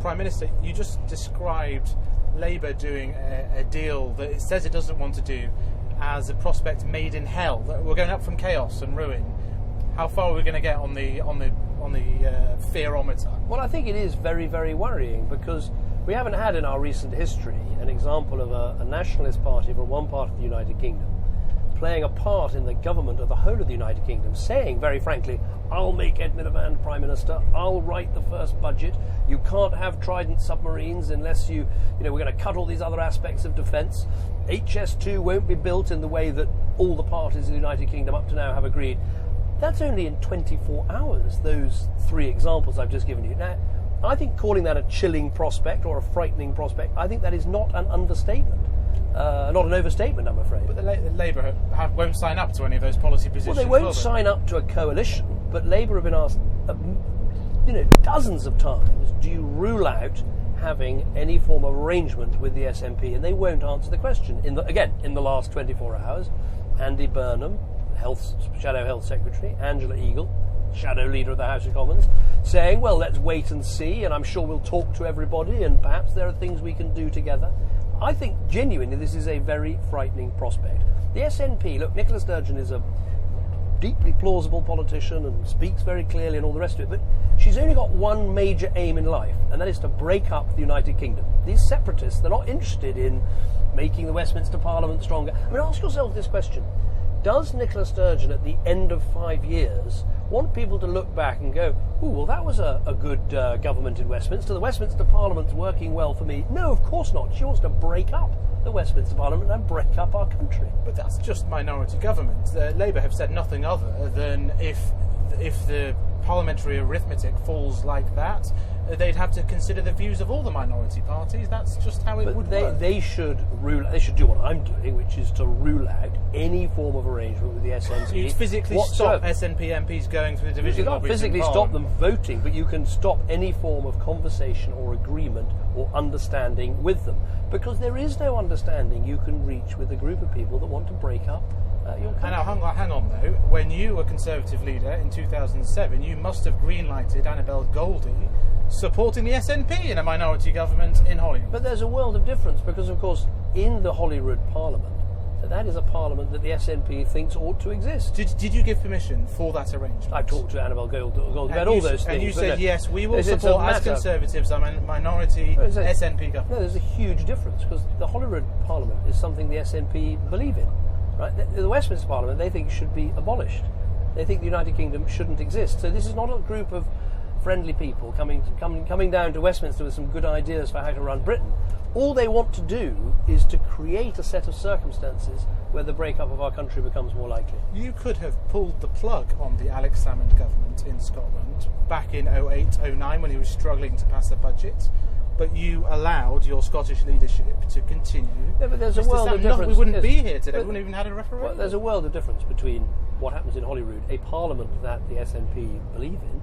Prime Minister, you just described Labour doing a deal that it says it doesn't want to do as a prospect made in hell. We're going up from chaos and ruin. How far are we going to get on the fearometer? Well, I think it is very, very worrying, because we haven't had in our recent history an example of a nationalist party from one part of the United Kingdom playing a part in the government of the whole of the United Kingdom, saying very frankly, I'll make Ed Miliband Prime Minister, I'll write the first budget, you can't have Trident submarines unless we're going to cut all these other aspects of defence, HS2 won't be built in the way that all the parties of the United Kingdom up to now have agreed. That's only in 24 hours, those three examples I've just given you. Now, I think calling that a chilling prospect or a frightening prospect, I think that is not an understatement. Not an overstatement, I'm afraid. But the Labour won't sign up to any of those policy positions. Well, they won't sign up to a coalition, but Labour have been asked, dozens of times, do you rule out having any form of arrangement with the SNP? And they won't answer the question. In the last 24 hours, Andy Burnham, Shadow Health Secretary, Angela Eagle, Shadow Leader of the House of Commons, saying, well, let's wait and see, and I'm sure we'll talk to everybody, and perhaps there are things we can do together. I think genuinely this is a very frightening prospect. The SNP, look, Nicola Sturgeon is a deeply plausible politician and speaks very clearly and all the rest of it, but she's only got one major aim in life, and that is to break up the United Kingdom. These separatists, they're not interested in making the Westminster Parliament stronger. I mean, ask yourself this question. Does Nicola Sturgeon at the end of 5 years want people to look back and go, oh, well, that was a good government in Westminster. The Westminster Parliament's working well for me. No, of course not. She wants to break up the Westminster Parliament and break up our country. But that's just minority government. Labour have said nothing other than if the parliamentary arithmetic falls like that, they'd have to consider the views of all the minority parties. That's just how it would work. They should do what I'm doing, which is to rule out any form of arrangement with the SNP. You'd physically stop SNP MPs going through the division. You can't physically stop them voting, but you can stop any form of conversation or agreement or understanding with them. Because there is no understanding you can reach with a group of people that want to break up your country. Now, hang on though. When you were Conservative leader in 2007, you must have greenlighted Annabel Goldie supporting the SNP in a minority government in Holyrood. But there's a world of difference, because of course in the Holyrood Parliament, that is a parliament that the SNP thinks ought to exist. Did you give permission for that arrangement? I talked to Annabel Goldie about all those things. And you said, yes, we will support, as Conservatives, a minority SNP government. No, there's a huge difference, because the Holyrood Parliament is something the SNP believe in. Right? The Westminster Parliament, they think, should be abolished. They think the United Kingdom shouldn't exist. So this is not a group of friendly people coming down to Westminster with some good ideas for how to run Britain. All they want to do is to create a set of circumstances where the breakup of our country becomes more likely. You could have pulled the plug on the Alex Salmond government in Scotland back in 2008-09 when he was struggling to pass a budget, but you allowed your Scottish leadership to continue. Yeah, but there's a world of difference. We wouldn't be here today. We wouldn't even had a referendum. Well, there's a world of difference between what happens in Holyrood, a parliament that the SNP believe in,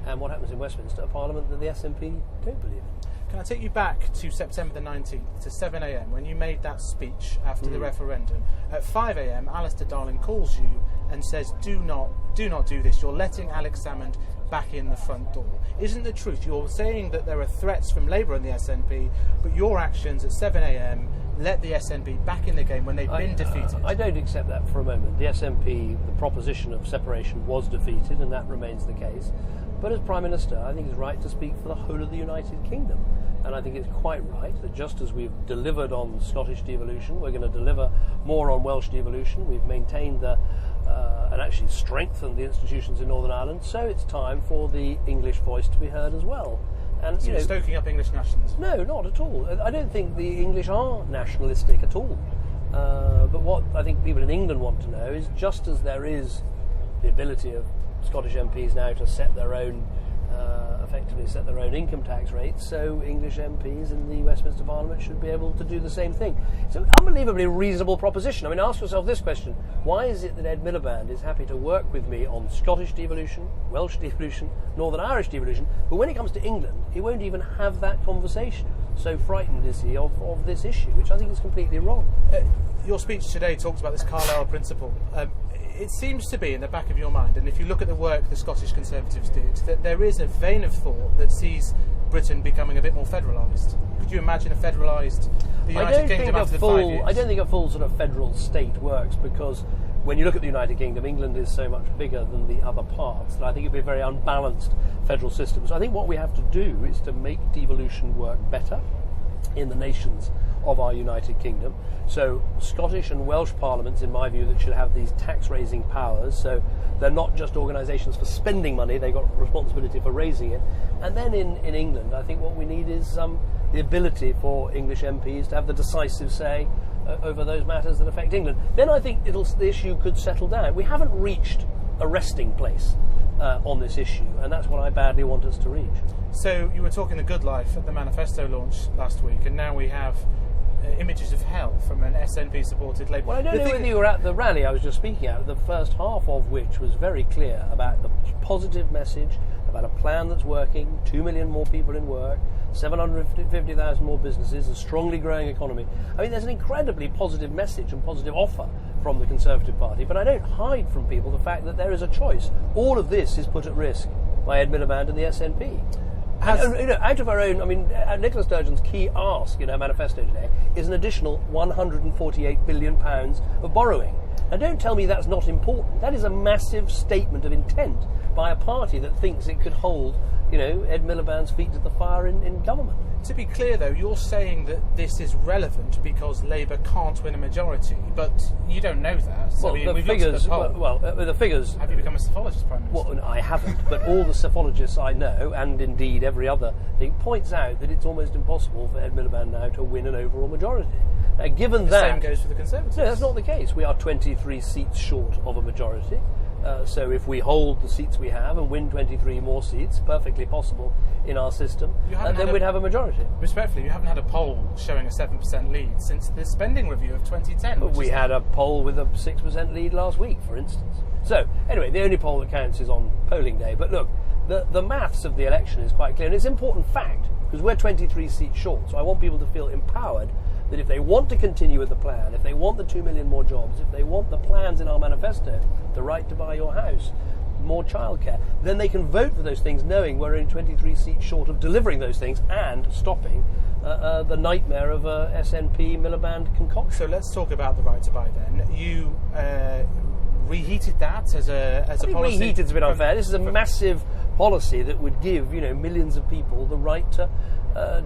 and what happens in Westminster, a parliament that the SNP don't believe in. Can I take you back to September the 19th, to 7 a.m, when you made that speech after the referendum? At 5 a.m, Alistair Darling calls you and says, do not do this. You're letting Alex Salmond back in the front door. Isn't the truth? You're saying that there are threats from Labour and the SNP, but your actions at 7 a.m. let the SNP back in the game when they've been defeated. I don't accept that for a moment. The SNP, the proposition of separation was defeated, and that remains the case. But as Prime Minister, I think it's right to speak for the whole of the United Kingdom. And I think it's quite right that just as we've delivered on Scottish devolution, we're going to deliver more on Welsh devolution. We've maintained and actually strengthened the institutions in Northern Ireland. So it's time for the English voice to be heard as well. And so you're stoking up English nationalism? No, not at all. I don't think the English are nationalistic at all. But what I think people in England want to know is, just as there is the ability of Scottish MPs now to effectively set their own income tax rates, so English MPs in the Westminster Parliament should be able to do the same thing. It's an unbelievably reasonable proposition. I mean, ask yourself this question: why is it that Ed Miliband is happy to work with me on Scottish devolution, Welsh devolution, Northern Irish devolution, but when it comes to England, he won't even have that conversation? So frightened is he of this issue, which I think is completely wrong. Your speech today talked about this Carlisle principle. It seems to be in the back of your mind, and if you look at the work the Scottish Conservatives did, that there is a vein of thought that sees Britain becoming a bit more federalised? Could you imagine the United Kingdom after 5 years? I don't think a full sort of federal state works, because when you look at the United Kingdom, England is so much bigger than the other parts that I think it would be a very unbalanced federal system. So I think what we have to do is to make devolution work better in the nations of our United Kingdom. So Scottish and Welsh parliaments, in my view, that should have these tax-raising powers. So they're not just organisations for spending money, they've got responsibility for raising it. And then in England, I think what we need is the ability for English MPs to have the decisive say over those matters that affect England. Then I think the issue could settle down. We haven't reached a resting place on this issue, and that's what I badly want us to reach. So you were talking the good life at the manifesto launch last week, and now we have images of hell from an SNP-supported Labour. Well, I don't know whether you were at the rally I was just speaking at, the first half of which was very clear about the positive message, about a plan that's working, 2 million more people in work, 750,000 more businesses, a strongly growing economy. I mean, there's an incredibly positive message and positive offer from the Conservative Party, but I don't hide from people the fact that there is a choice. All of this is put at risk by Ed Miliband and the SNP. And, out of our own, I mean, Nicola Sturgeon's key ask in her manifesto today is an additional £148 billion of borrowing. Now, don't tell me that's not important. That is a massive statement of intent by a party that thinks it could hold, Ed Miliband's feet to the fire in government. To be clear, though, you're saying that this is relevant because Labour can't win a majority, but you don't know that. So well, the figures. The figures. Have you become a psephologist, Prime Minister? Well, I haven't, but all the psephologists I know, and indeed every other thing, points out that it's almost impossible for Ed Miliband now to win an overall majority. Now, given the that, same goes for the Conservatives. No, that's not the case. We are 23 seats short of a majority. So if we hold the seats we have and win 23 more seats, perfectly possible in our system, and then we'd have a majority. Respectfully, you haven't had a poll showing a 7% lead since the spending review of 2010. We had a poll with a 6% lead last week, for instance. So, anyway, the only poll that counts is on polling day. But look, the maths of the election is quite clear, and it's an important fact, because we're 23 seats short, so I want people to feel empowered that if they want to continue with the plan, if they want the 2 million more jobs, if they want the plans in our manifesto, the right to buy your house, more childcare, then they can vote for those things knowing we're only 23 seats short of delivering those things and stopping the nightmare of a SNP Miliband concoction. So let's talk about the right to buy then. You reheated that as a policy. Reheated's a bit unfair. This is a massive policy that would give millions of people the right to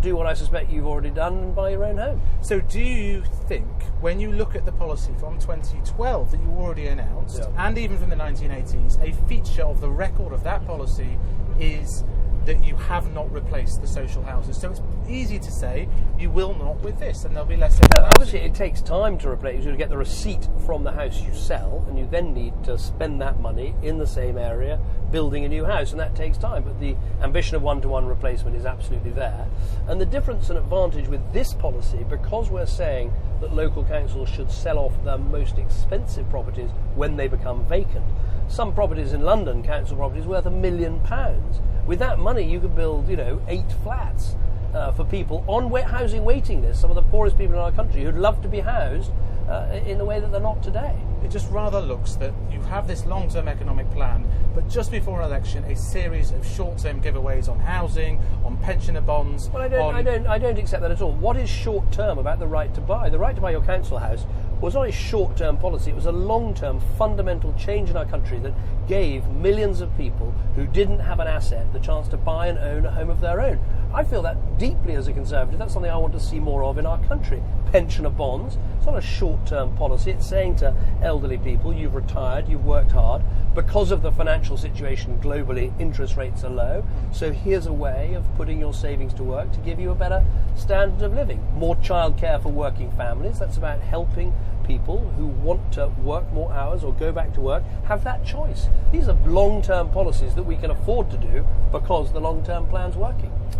do what I suspect you've already done and buy your own home. So do you think, when you look at the policy from 2012 that you already announced, and even from the 1980s, a feature of the record of that policy is that you have not replaced the social houses? So it's easy to say you will not with this, and there'll be less. Obviously, it takes time to replace. You get the receipt from the house you sell, and you then need to spend that money in the same area building a new house, and that takes time. But the ambition of one-to-one replacement is absolutely there. And the difference and advantage with this policy, because we're saying that local councils should sell off their most expensive properties when they become vacant. Some properties in London, council properties, worth £1 million. With that money, you could build, 8 flats for people on housing waiting lists, some of the poorest people in our country who'd love to be housed in the way that they're not today. It just rather looks that you have this long-term economic plan, but just before an election, a series of short-term giveaways on housing, on pensioner bonds. Well, I don't accept that at all. What is short-term about the right to buy? The right to buy your council house was not a short-term policy. It was a long-term fundamental change in our country that gave millions of people who didn't have an asset the chance to buy and own a home of their own. I feel that deeply as a Conservative. That's something I want to see more of in our country. Pensioner bonds. It's not a short-term policy. It's saying to elderly people, you've retired, you've worked hard. Because of the financial situation globally, interest rates are low. So here's a way of putting your savings to work to give you a better standard of living. More childcare for working families. That's about helping people who want to work more hours or go back to work have that choice. These are long-term policies that we can afford to do because the long-term plan's working.